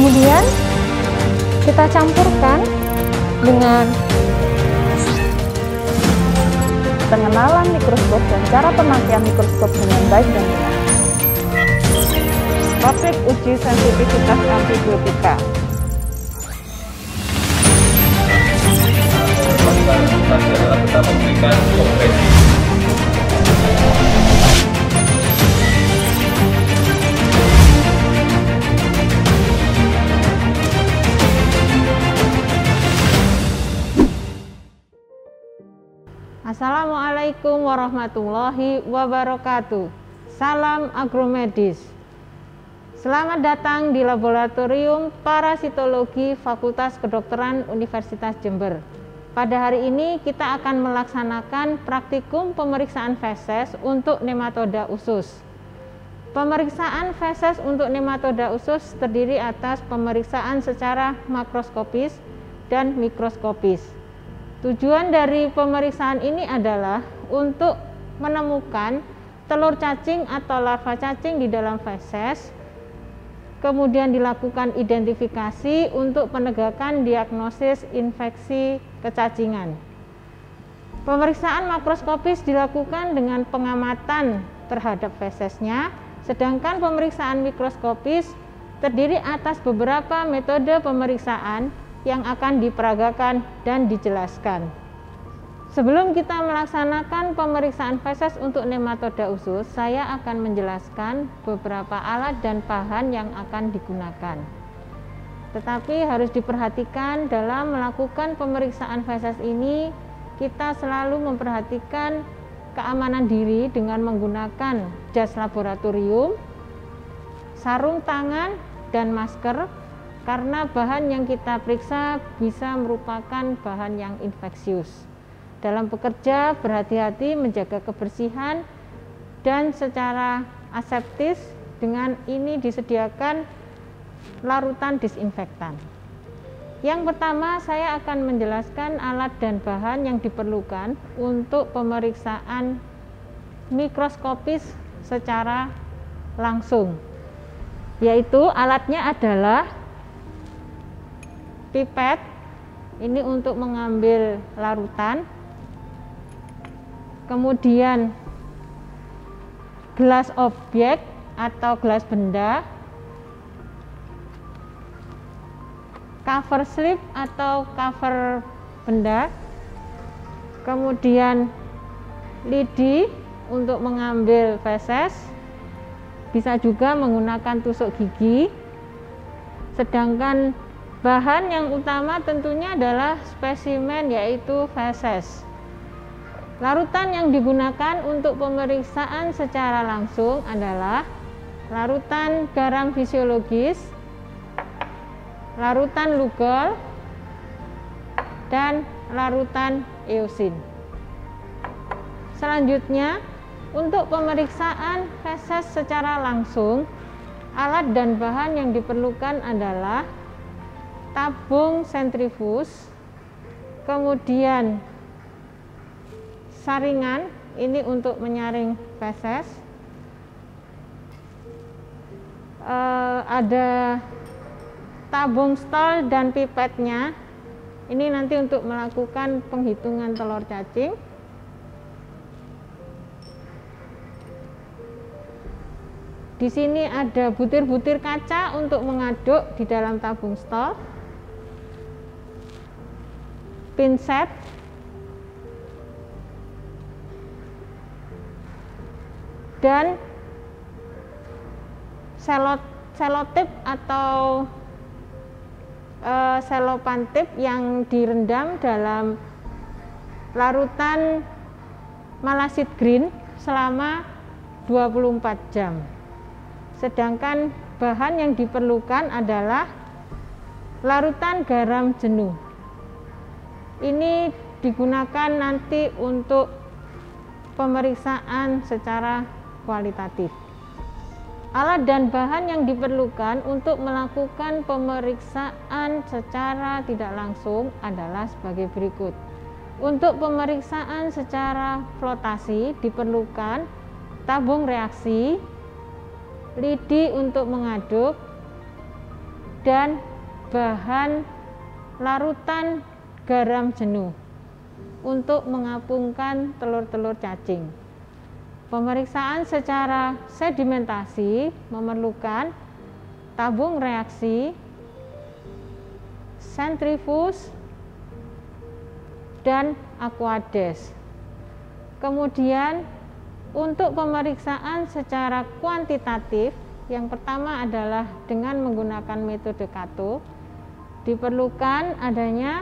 Kemudian kita campurkan dengan pengenalan mikroskop dan cara pemakaian mikroskop dengan baik dan benar. Topik uji sensitivitas antibiotika. Tetap memberikan kompresi. Assalamualaikum warahmatullahi wabarakatuh. Salam agromedis. Selamat datang di Laboratorium Parasitologi Fakultas Kedokteran Universitas Jember. Pada hari ini kita akan melaksanakan praktikum pemeriksaan feses untuk nematoda usus. Pemeriksaan feses untuk nematoda usus terdiri atas pemeriksaan secara makroskopis dan mikroskopis. Tujuan dari pemeriksaan ini adalah untuk menemukan telur cacing atau larva cacing di dalam feses, kemudian dilakukan identifikasi untuk penegakan diagnosis infeksi kecacingan. Pemeriksaan makroskopis dilakukan dengan pengamatan terhadap fesesnya, sedangkan pemeriksaan mikroskopis terdiri atas beberapa metode pemeriksaan yang akan diperagakan dan dijelaskan. Sebelum kita melaksanakan pemeriksaan feses untuk nematoda usus, saya akan menjelaskan beberapa alat dan bahan yang akan digunakan. Tetapi harus diperhatikan dalam melakukan pemeriksaan feses ini, kita selalu memperhatikan keamanan diri dengan menggunakan jas laboratorium, sarung tangan, dan masker, karena bahan yang kita periksa bisa merupakan bahan yang infeksius. Dalam bekerja, berhati-hati menjaga kebersihan dan secara aseptis. Dengan ini disediakan larutan disinfektan. Yang pertama, saya akan menjelaskan alat dan bahan yang diperlukan untuk pemeriksaan mikroskopis secara langsung, yaitu alatnya adalah pipet, ini untuk mengambil larutan, kemudian gelas objek atau gelas benda, cover slip atau cover benda, kemudian lidi untuk mengambil feses, bisa juga menggunakan tusuk gigi. Sedangkan bahan yang utama tentunya adalah spesimen, yaitu feses. Larutan yang digunakan untuk pemeriksaan secara langsung adalah larutan garam fisiologis, larutan lugol, dan larutan eosin. Selanjutnya, untuk pemeriksaan feses secara langsung, alat dan bahan yang diperlukan adalah tabung sentrifuge, kemudian saringan, ini untuk menyaring feses, ada tabung stol dan pipetnya, ini nanti untuk melakukan penghitungan telur cacing. Di sini ada butir-butir kaca untuk mengaduk di dalam tabung stol, pinset, dan selotip atau selopan tip yang direndam dalam larutan malasid green selama 24 jam. Sedangkan bahan yang diperlukan adalah larutan garam jenuh. Ini digunakan nanti untuk pemeriksaan secara kualitatif. Alat dan bahan yang diperlukan untuk melakukan pemeriksaan secara tidak langsung adalah sebagai berikut. Untuk pemeriksaan secara flotasi diperlukan tabung reaksi, lidi untuk mengaduk, dan bahan larutan garam jenuh untuk mengapungkan telur-telur cacing. Pemeriksaan secara sedimentasi memerlukan tabung reaksi, sentrifuge, dan aquades. Kemudian untuk pemeriksaan secara kuantitatif, yang pertama adalah dengan menggunakan metode Kato. Diperlukan adanya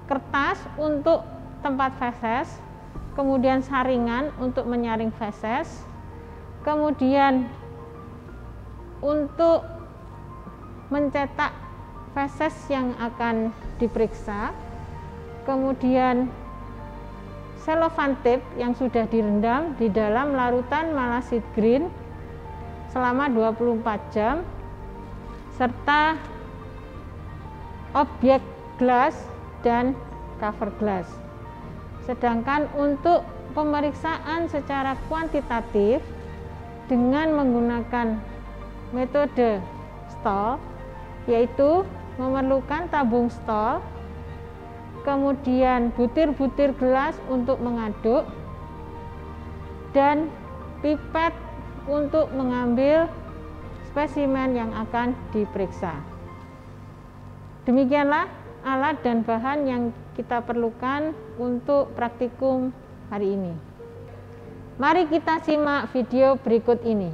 kertas untuk tempat feses, kemudian saringan untuk menyaring feses, kemudian untuk mencetak feses yang akan diperiksa, kemudian cellophane tape yang sudah direndam di dalam larutan malasid green selama 24 jam, serta objek gelas dan cover glass. Sedangkan untuk pemeriksaan secara kuantitatif dengan menggunakan metode Stoll, yaitu memerlukan tabung Stoll, kemudian butir-butir gelas untuk mengaduk, dan pipet untuk mengambil spesimen yang akan diperiksa. Demikianlah alat dan bahan yang kita perlukan untuk praktikum hari ini. Mari kita simak video berikut ini.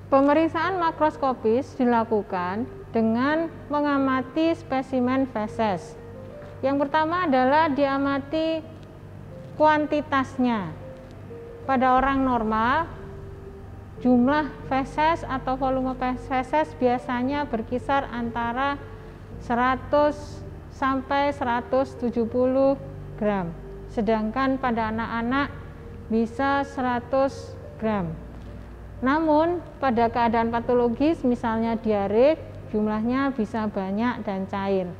Pemeriksaan makroskopis dilakukan dengan mengamati spesimen feses. Yang pertama adalah diamati kuantitasnya. Pada orang normal, jumlah feses atau volume feses biasanya berkisar antara 100 sampai 170 gram. Sedangkan pada anak-anak bisa 100 gram. Namun pada keadaan patologis misalnya diare, jumlahnya bisa banyak dan cair.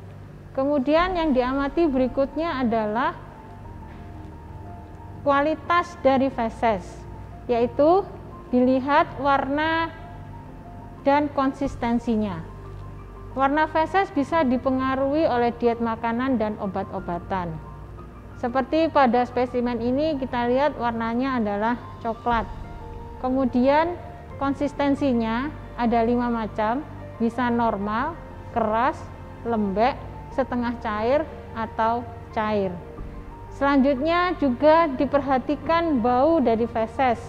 Kemudian yang diamati berikutnya adalah kualitas dari feses, yaitu dilihat warna dan konsistensinya. Warna feses bisa dipengaruhi oleh diet makanan dan obat-obatan. Seperti pada spesimen ini kita lihat warnanya adalah coklat. Kemudian konsistensinya ada 5 macam, bisa normal, keras, lembek, setengah cair, atau cair. Selanjutnya juga diperhatikan bau dari feses.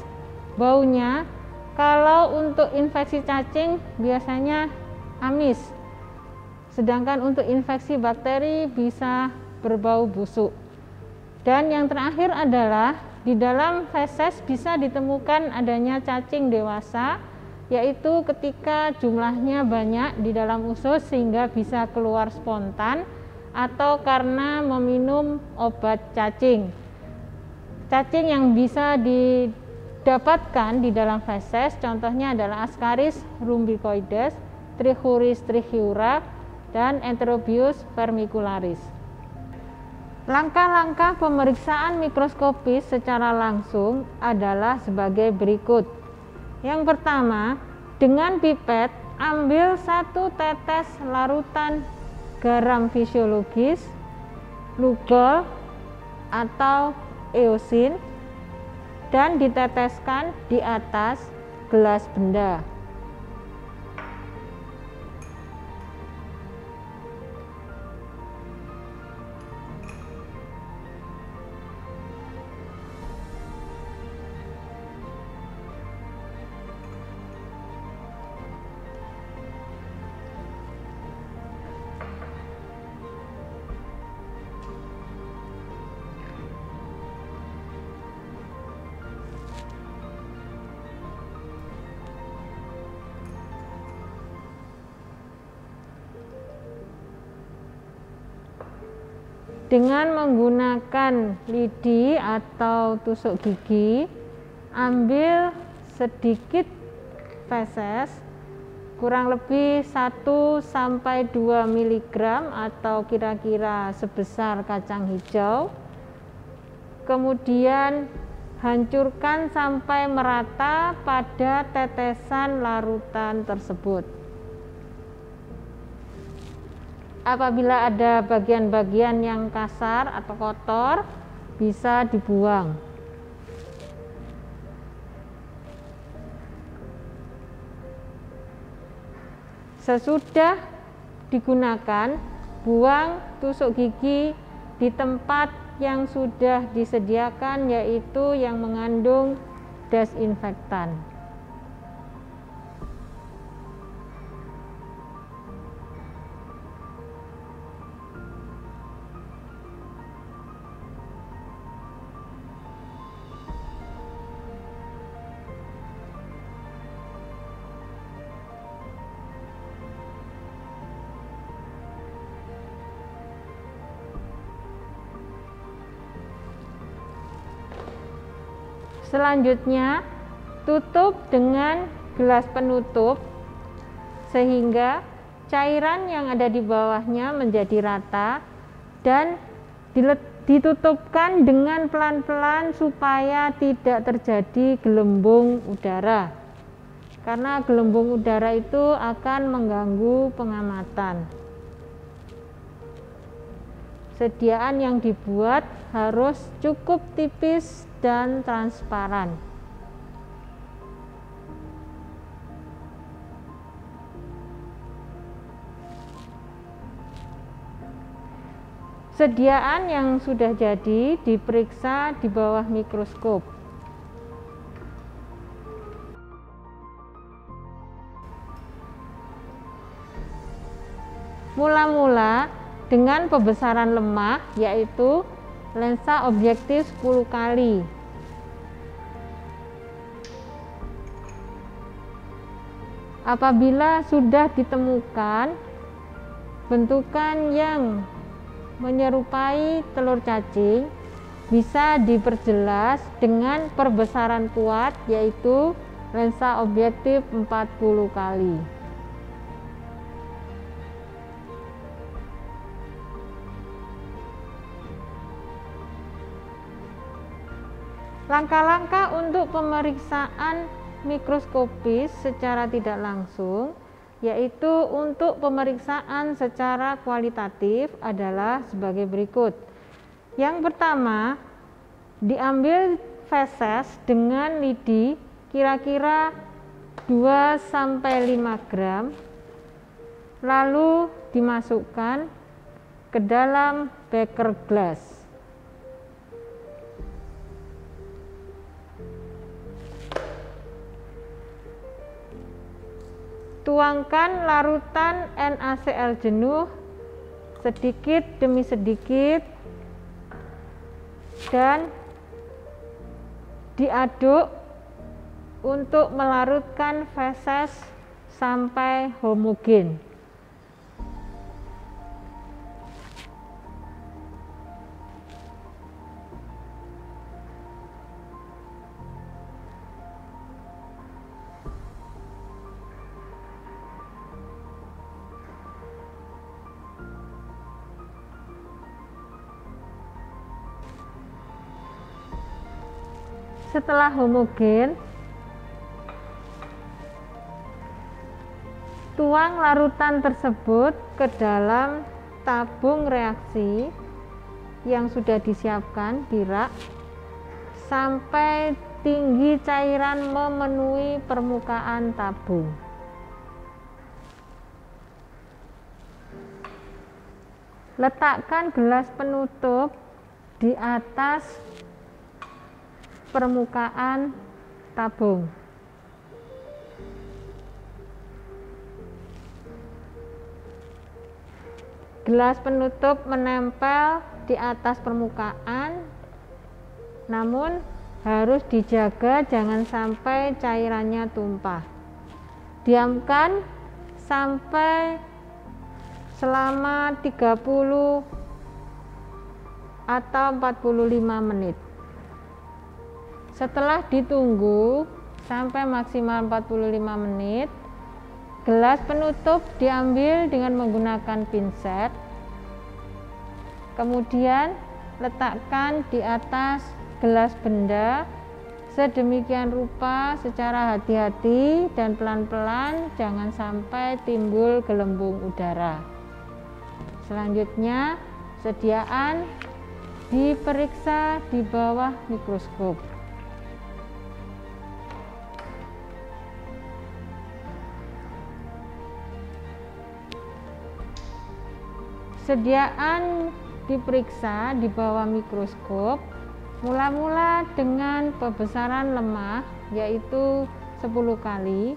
Baunya kalau untuk infeksi cacing biasanya amis, sedangkan untuk infeksi bakteri bisa berbau busuk. Dan yang terakhir adalah di dalam feses bisa ditemukan adanya cacing dewasa, yaitu ketika jumlahnya banyak di dalam usus sehingga bisa keluar spontan atau karena meminum obat cacing. Cacing yang bisa didapatkan di dalam feses contohnya adalah Ascaris rhumbicoides, Trichuris trichiura, dan Enterobius vermicularis. Langkah-langkah pemeriksaan mikroskopis secara langsung adalah sebagai berikut. Yang pertama, dengan pipet ambil 1 tetes larutan garam fisiologis, lugol atau eosin, dan diteteskan di atas gelas benda. Dengan menggunakan lidi atau tusuk gigi, ambil sedikit feses, kurang lebih 1-2 mg atau kira-kira sebesar kacang hijau. Kemudian hancurkan sampai merata pada tetesan larutan tersebut. apabila ada bagian-bagian yang kasar atau kotor, bisa dibuang. Sesudah digunakan, buang tusuk gigi di tempat yang sudah disediakan, yaitu yang mengandung desinfektan. Selanjutnya, tutup dengan gelas penutup sehingga cairan yang ada di bawahnya menjadi rata dan ditutupkan dengan pelan-pelan supaya tidak terjadi gelembung udara. Karena gelembung udara itu akan mengganggu pengamatan. Sediaan yang dibuat harus cukup tipis dan transparan. Sediaan yang sudah jadi diperiksa di bawah mikroskop. Mula-mula dengan pembesaran lemah, yaitu lensa objektif 10 kali. Apabila sudah ditemukan bentukan yang menyerupai telur cacing, bisa diperjelas dengan perbesaran kuat, yaitu lensa objektif 40 kali. Langkah-langkah untuk pemeriksaan mikroskopis secara tidak langsung, yaitu untuk pemeriksaan secara kualitatif adalah sebagai berikut. Yang pertama, diambil feses dengan lidi kira-kira 2-5 gram, lalu dimasukkan ke dalam beker gelas. Tuangkan larutan NaCl jenuh sedikit demi sedikit dan diaduk untuk melarutkan feses sampai homogen. Setelah homogen, tuang larutan tersebut ke dalam tabung reaksi yang sudah disiapkan di rak sampai tinggi cairan memenuhi permukaan tabung. Letakkan gelas penutup di atas permukaan tabung. Gelas penutup menempel di atas permukaan, namun harus dijaga jangan sampai cairannya tumpah. Diamkan sampai selama 30 atau 45 menit. Setelah ditunggu sampai maksimal 45 menit, gelas penutup diambil dengan menggunakan pinset. Kemudian letakkan di atas gelas benda sedemikian rupa secara hati-hati dan pelan-pelan, jangan sampai timbul gelembung udara. Selanjutnya, sediaan diperiksa di bawah mikroskop. Sediaan diperiksa di bawah mikroskop mula-mula dengan pembesaran lemah, yaitu 10 kali.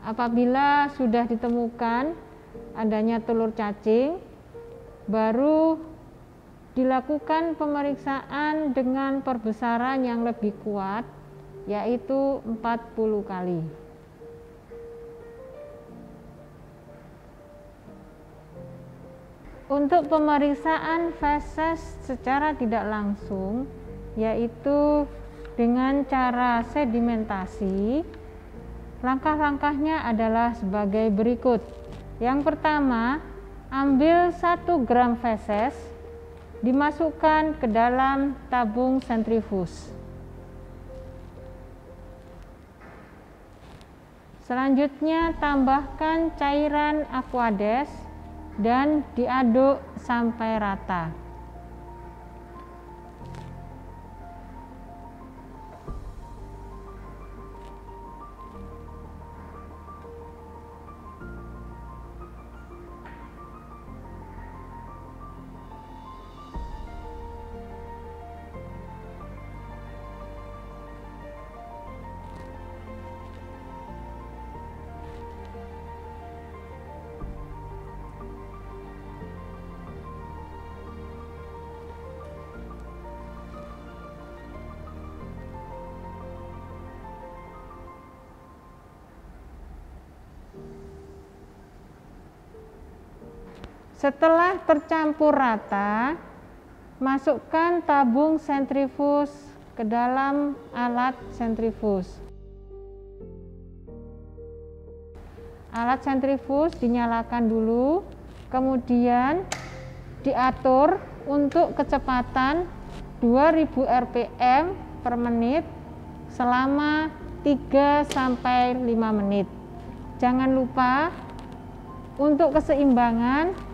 Apabila sudah ditemukan adanya telur cacing, baru dilakukan pemeriksaan dengan perbesaran yang lebih kuat, yaitu 40 kali. Untuk pemeriksaan feses secara tidak langsung, yaitu dengan cara sedimentasi, langkah-langkahnya adalah sebagai berikut. Yang pertama, ambil 1 gram feses, dimasukkan ke dalam tabung sentrifuge. Selanjutnya, tambahkan cairan Aquades dan diaduk sampai rata. Setelah tercampur rata, masukkan tabung sentrifuge ke dalam alat sentrifuge. Alat sentrifuge dinyalakan dulu, kemudian diatur untuk kecepatan 2000 rpm per menit selama 3-5 menit. Jangan lupa untuk keseimbangan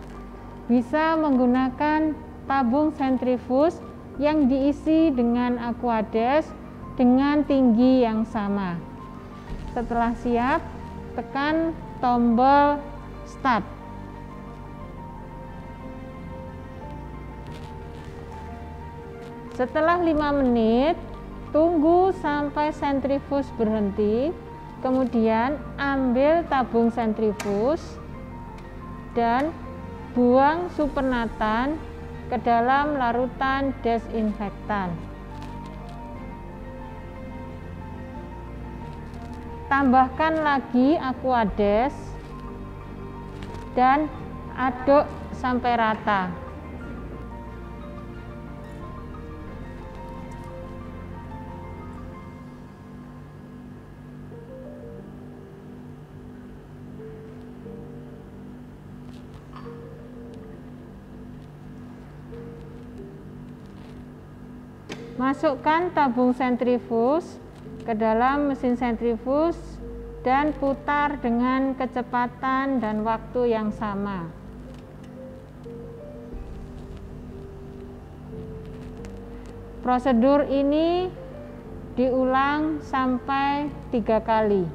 bisa menggunakan tabung sentrifuge yang diisi dengan Aquades dengan tinggi yang sama. Setelah siap, tekan tombol start. Setelah 5 menit, tunggu sampai sentrifuge berhenti, kemudian ambil tabung sentrifuge dan buang supernatan ke dalam larutan desinfektan. Tambahkan lagi Aquades dan aduk sampai rata. Masukkan tabung sentrifuge ke dalam mesin sentrifuge dan putar dengan kecepatan dan waktu yang sama. Prosedur ini diulang sampai 3 kali.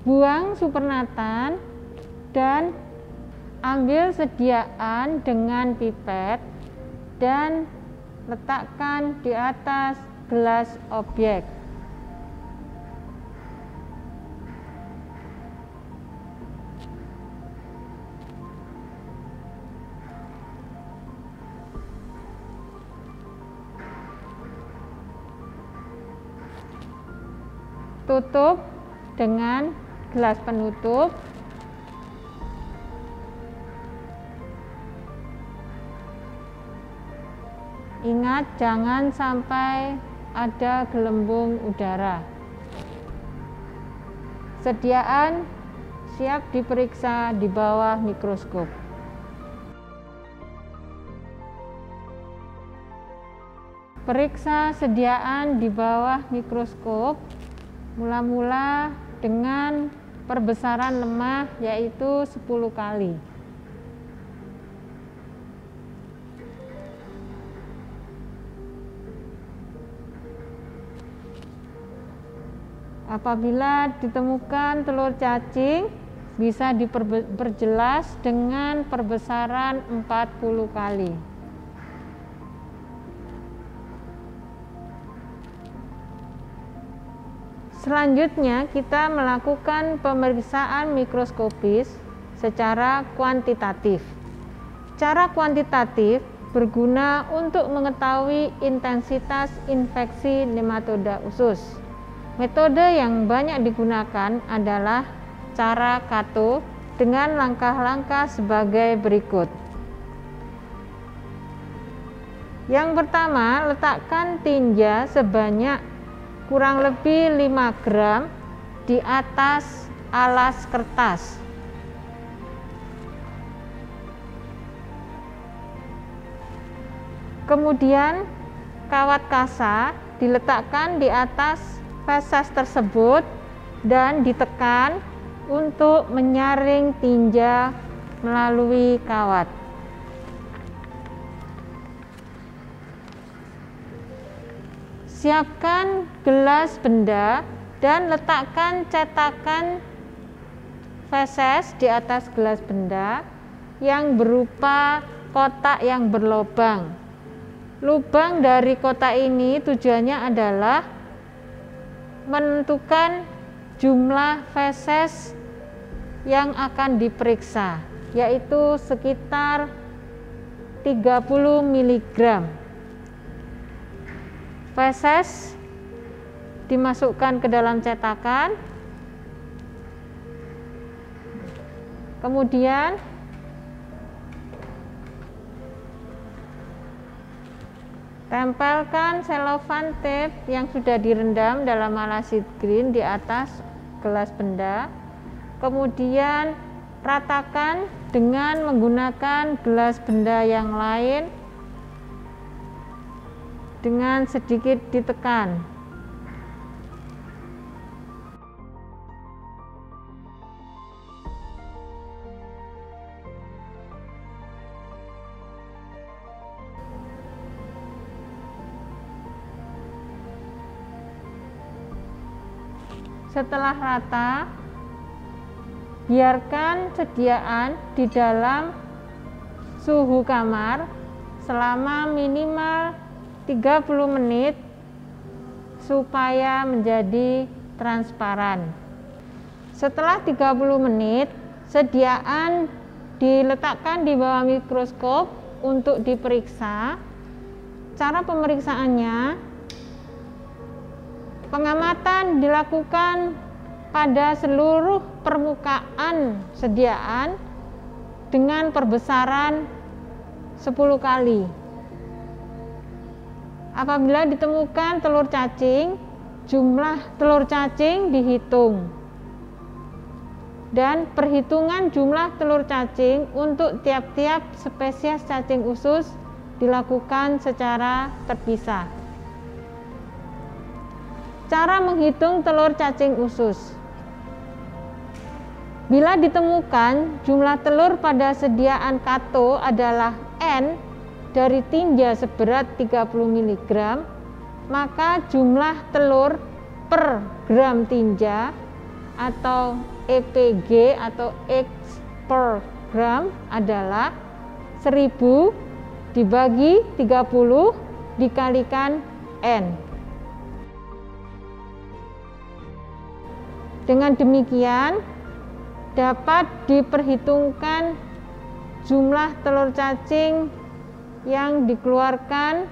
Buang supernatan dan ambil sediaan dengan pipet dan letakkan di atas gelas objek. Tutup dengan gelas penutup. Ingat, jangan sampai ada gelembung udara. Sediaan siap diperiksa di bawah mikroskop. Periksa sediaan di bawah mikroskop. Mula-mula dengan perbesaran lemah yaitu 10 kali. Apabila ditemukan telur cacing, bisa diperjelas dengan perbesaran 40 kali. Selanjutnya kita melakukan pemeriksaan mikroskopis secara kuantitatif. Cara kuantitatif berguna untuk mengetahui intensitas infeksi nematoda usus. Metode yang banyak digunakan adalah cara Kato dengan langkah-langkah sebagai berikut. Yang pertama, letakkan tinja sebanyak kurang lebih 5 gram di atas alas kertas. Kemudian kawat kasa diletakkan di atas feses tersebut dan ditekan untuk menyaring tinja melalui kawat. Siapkan gelas benda dan letakkan cetakan feses di atas gelas benda yang berupa kotak yang berlubang. Lubang dari kotak ini tujuannya adalah menentukan jumlah feses yang akan diperiksa, yaitu sekitar 30 mg. Feses dimasukkan ke dalam cetakan, kemudian tempelkan cellophane tape yang sudah direndam dalam malasid green di atas gelas benda. Kemudian ratakan dengan menggunakan gelas benda yang lain dengan sedikit ditekan. Setelah rata, biarkan sediaan di dalam suhu kamar selama minimal 30 menit supaya menjadi transparan. Setelah 30 menit, sediaan diletakkan di bawah mikroskop untuk diperiksa. Cara pemeriksaannya, pengamatan dilakukan pada seluruh permukaan sediaan dengan perbesaran 10 kali. Apabila ditemukan telur cacing, jumlah telur cacing dihitung. Dan perhitungan jumlah telur cacing untuk tiap-tiap spesies cacing usus dilakukan secara terpisah. Cara menghitung telur cacing usus. Bila ditemukan jumlah telur pada sediaan Kato adalah N dari tinja seberat 30 mg, maka jumlah telur per gram tinja atau EPG atau X per gram adalah 1000 dibagi 30 dikalikan N. Dengan demikian dapat diperhitungkan jumlah telur cacing yang dikeluarkan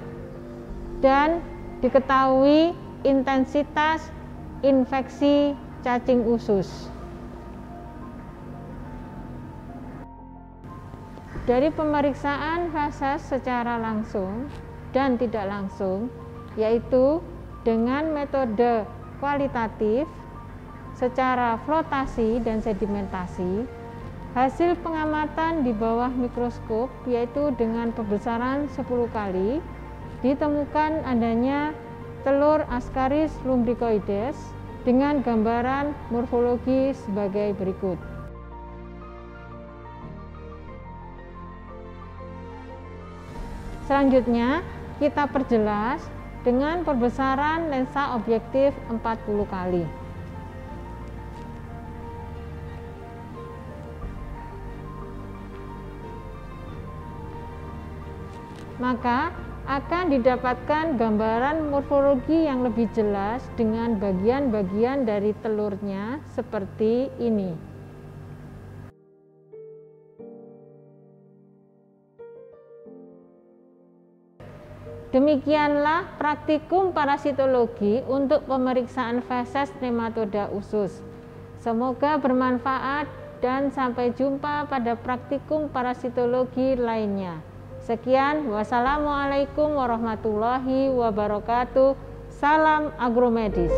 dan diketahui intensitas infeksi cacing usus. Dari pemeriksaan feses secara langsung dan tidak langsung, yaitu dengan metode kualitatif secara flotasi dan sedimentasi, hasil pengamatan di bawah mikroskop yaitu dengan perbesaran 10 kali ditemukan adanya telur Ascaris lumbricoides dengan gambaran morfologi sebagai berikut. Selanjutnya, kita perjelas dengan perbesaran lensa objektif 40 kali. Maka akan didapatkan gambaran morfologi yang lebih jelas dengan bagian-bagian dari telurnya seperti ini. Demikianlah praktikum parasitologi untuk pemeriksaan feses nematoda usus. Semoga bermanfaat dan sampai jumpa pada praktikum parasitologi lainnya. Sekian, wassalamualaikum warahmatullahi wabarakatuh. Salam agromedis.